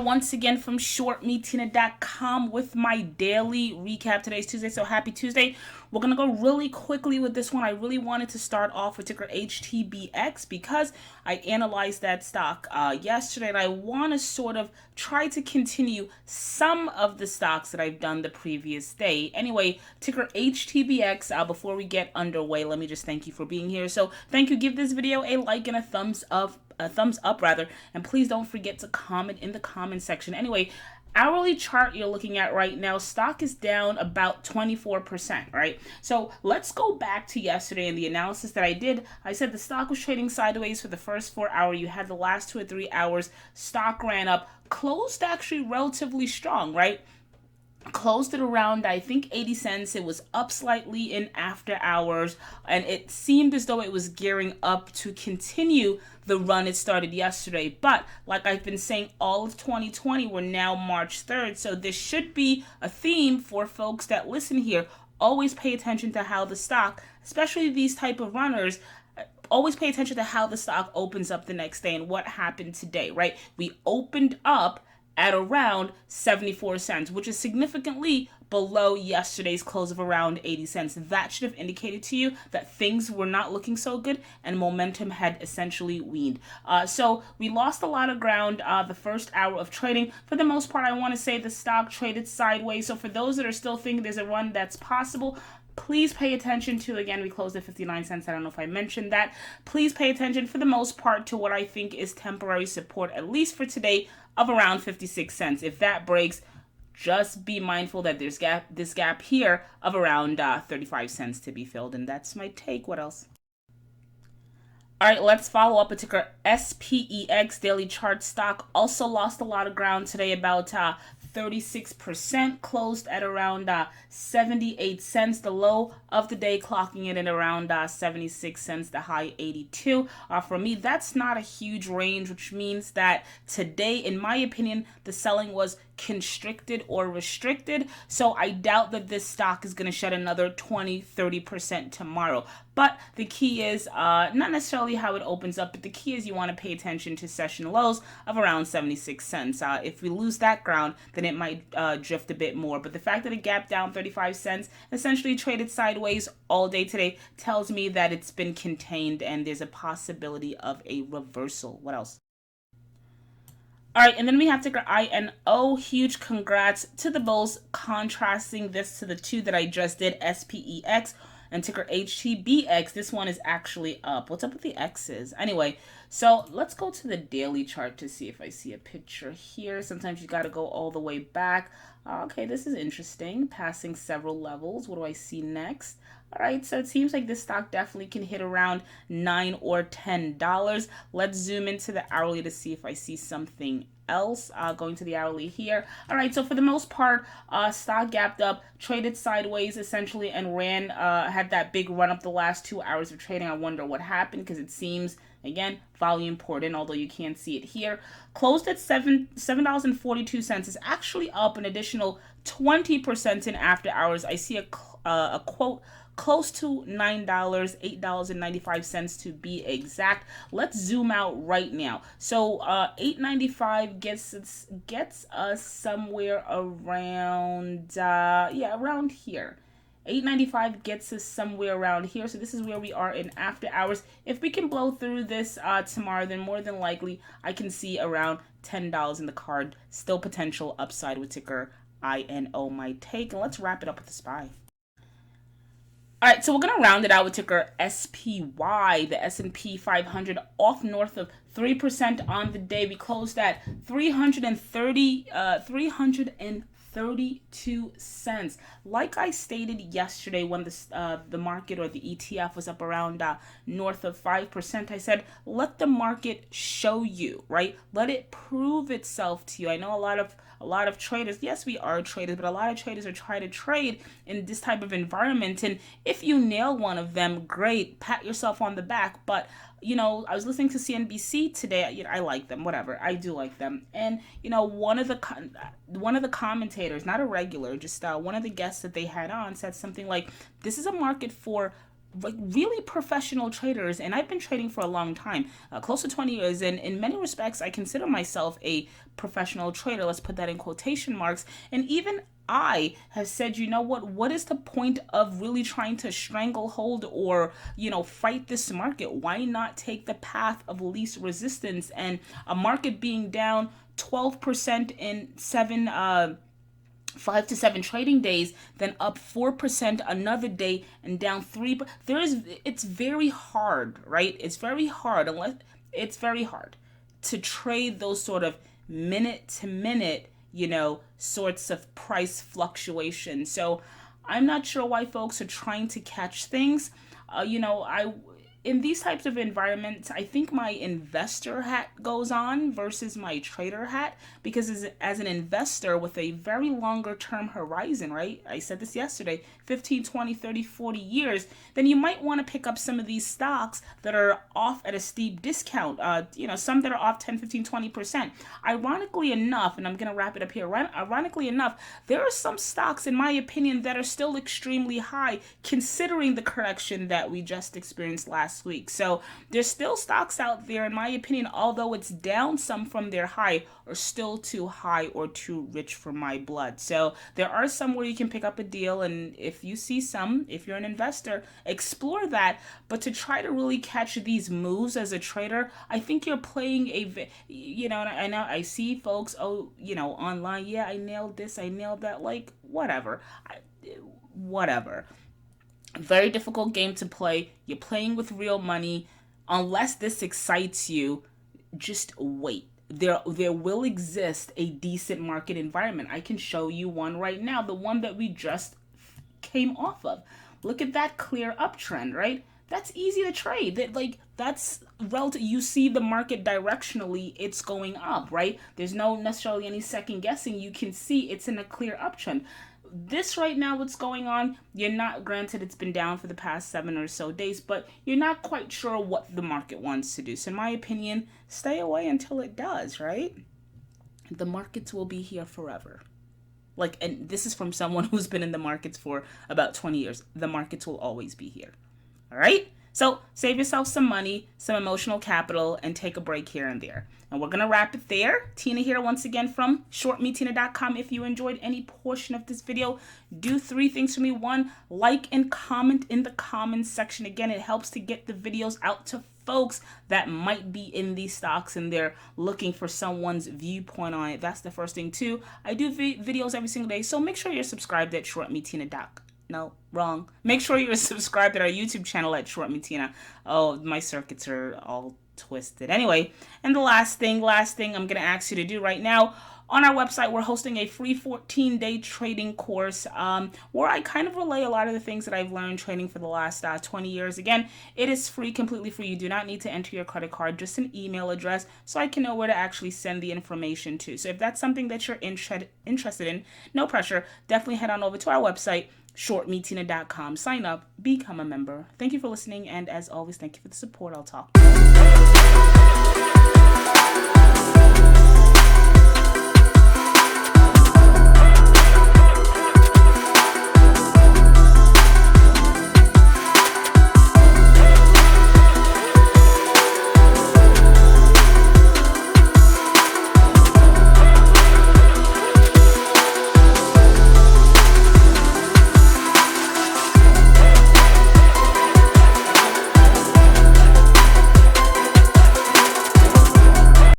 once again from ShortMeTina.com with my daily recap. Today's Tuesday, so happy Tuesday. We're going to go really quickly with this one. I really wanted to start off with ticker HTBX because I analyzed that stock yesterday, and I want to sort of try to continue some of the stocks that I've done the previous day. Anyway, ticker HTBX, before we get underway, let me just thank you for being here. So thank you. Give this video a like and a thumbs up rather, and please don't forget to comment in the comment section. Anyway, hourly chart you're looking at right now, stock is down about 24%, right? So let's go back to yesterday and the analysis that I did. I said the stock was trading sideways for the first 4 hours. You had the last 2 or 3 hours, stock ran up, closed actually relatively strong, right? Closed at around, I think, 80 cents. It was up slightly in after hours, and it seemed as though it was gearing up to continue the run it started yesterday. But like I've been saying all of 2020, we're now March 3rd, so this should be a theme for folks that listen here. Always pay attention to how the stock, especially these type of runners, always pay attention to how the stock opens up the next day and what happened today, right? We opened up at around 74 cents, which is significantly below yesterday's close of around 80 cents. That should have indicated to you that things were not looking so good and momentum had essentially weaned. So we lost a lot of ground the first hour of trading. For the most part, I want to say the stock traded sideways. So for those that are still thinking there's a run that's possible, please pay attention to, again, we closed at 59 cents. I don't know if I mentioned that. Please pay attention for the most part to what I think is temporary support, at least for today, of around 56 cents. If that breaks, just be mindful that there's this gap here of around 35 cents to be filled. And that's my take. What else? All right, let's follow up a ticker SPEX daily chart stock. Also lost a lot of ground today, about 36%, closed at around 78 cents. The low of the day clocking in at around 76 cents, the high 82. For me, that's not a huge range, which means that today, in my opinion, the selling was constricted or restricted. So I doubt that this stock is going to shed another 20-30% tomorrow. But the key is not necessarily how it opens up, but the key is you want to pay attention to session lows of around 76 cents. If we lose that ground, then it might drift a bit more. But the fact that it gapped down 35 cents, essentially traded sideways all day today, tells me that it's been contained and there's a possibility of a reversal. What else? All right, and then we have ticker INO. Huge congrats to the bulls, contrasting this to the two that I just did, SPEX and ticker HTBX. This one is actually up. What's up with the X's? Anyway, so let's go to the daily chart to see if I see a picture here. Sometimes you got to go all the way back. Okay, this is interesting. Passing several levels. What do I see next? All right, so it seems like this stock definitely can hit around $9 or $10. Let's zoom into the hourly to see if I see something else. Going to the hourly here. All right, so for the most part, stock gapped up, traded sideways essentially, and ran, had that big run up the last 2 hours of trading. I wonder what happened because it seems, again, volume poured in, although you can't see it here. Closed at $7.42. It's actually up an additional 20% in after hours. I see a quote close to $9, $8.95 to be exact. Let's zoom out right now. So $8.95 gets us somewhere around around here. $8.95 gets us somewhere around here. So this is where we are in after hours. If we can blow through this tomorrow, then more than likely I can see around $10 in the card. Still potential upside with ticker INO, my take. And let's wrap it up with the SPY. All right, so we're going to round it out with ticker SPY, the S&P 500, off north of 3% on the day. We closed at 332 cents. Like I stated yesterday when the market or the ETF was up around north of 5%, I said, let the market show you, right? Let it prove itself to you. I know a lot of traders, yes, we are traders, but a lot of traders are trying to trade in this type of environment. And if you nail one of them, great, pat yourself on the back. But you know, I was listening to CNBC today. I like them, whatever. I do like them. And one of the commentators, not a regular, just one of the guests that they had on, said something like, "This is a market for like really professional traders, and I've been trading for a long time, close to 20 years, and in many respects I consider myself a professional trader. Let's put that in quotation marks. And even I have said, you know what is the point of really trying to stranglehold or, fight this market? Why not take the path of least resistance? And a market being down 12% in 5 to 7 trading days, then up 4% another day, and down 3. It's very hard, right? It's very hard to trade those sort of minute to minute, sorts of price fluctuations. So I'm not sure why folks are trying to catch things. In these types of environments, I think my investor hat goes on versus my trader hat, because as an investor with a very longer term horizon, right? I said this yesterday, 15, 20, 30, 40 years, then you might want to pick up some of these stocks that are off at a steep discount, some that are off 10, 15, 20%. Ironically enough, and I'm going to wrap it up here, ironically enough, there are some stocks, in my opinion, that are still extremely high considering the correction that we just experienced last week. So there's still stocks out there, in my opinion, although it's down some from their high, are still too high or too rich for my blood. So there are some where you can pick up a deal, and if you see some, if you're an investor, explore that. But to try to really catch these moves as a trader, I think you're playing I know I see folks, online, yeah, I nailed this, I nailed that, like, whatever. Very difficult game to play. You're playing with real money. Unless this excites you, just wait. There will exist a decent market environment. I can show you one right now, the one that we just came off of. Look at that clear uptrend, right? That's easy to trade. That's relative. You see the market directionally, it's going up, right? There's no necessarily any second guessing. You can see it's in a clear uptrend. This right now, what's going on, you're not, granted it's been down for the past 7 or so days, but you're not quite sure what the market wants to do. So in my opinion, stay away until it does, right? The markets will be here forever. And this is from someone who's been in the markets for about 20 years. The markets will always be here. All right? So save yourself some money, some emotional capital, and take a break here and there. And we're going to wrap it there. Tina here once again from ShortMeTina.com. If you enjoyed any portion of this video, do 3 things for me. 1, like and comment in the comments section. Again, it helps to get the videos out to folks that might be in these stocks and they're looking for someone's viewpoint on it. That's the first thing. 2, I do videos every single day, so make sure you're subscribed at ShortMeTina.com. No, wrong. Make sure you're subscribed at our YouTube channel at ShortMeTina. Oh, my circuits are all twisted. Anyway, and the last thing I'm going to ask you to do right now, on our website, we're hosting a free 14-day trading course where I kind of relay a lot of the things that I've learned trading for the last 20 years. Again, it is free, completely free. You do not need to enter your credit card, just an email address, so I can know where to actually send the information to. So if that's something that you're interested in, no pressure, definitely head on over to our website, ShortMeTina.com. Sign up, become a member. Thank you for listening, and as always, thank you for the support. I'll talk.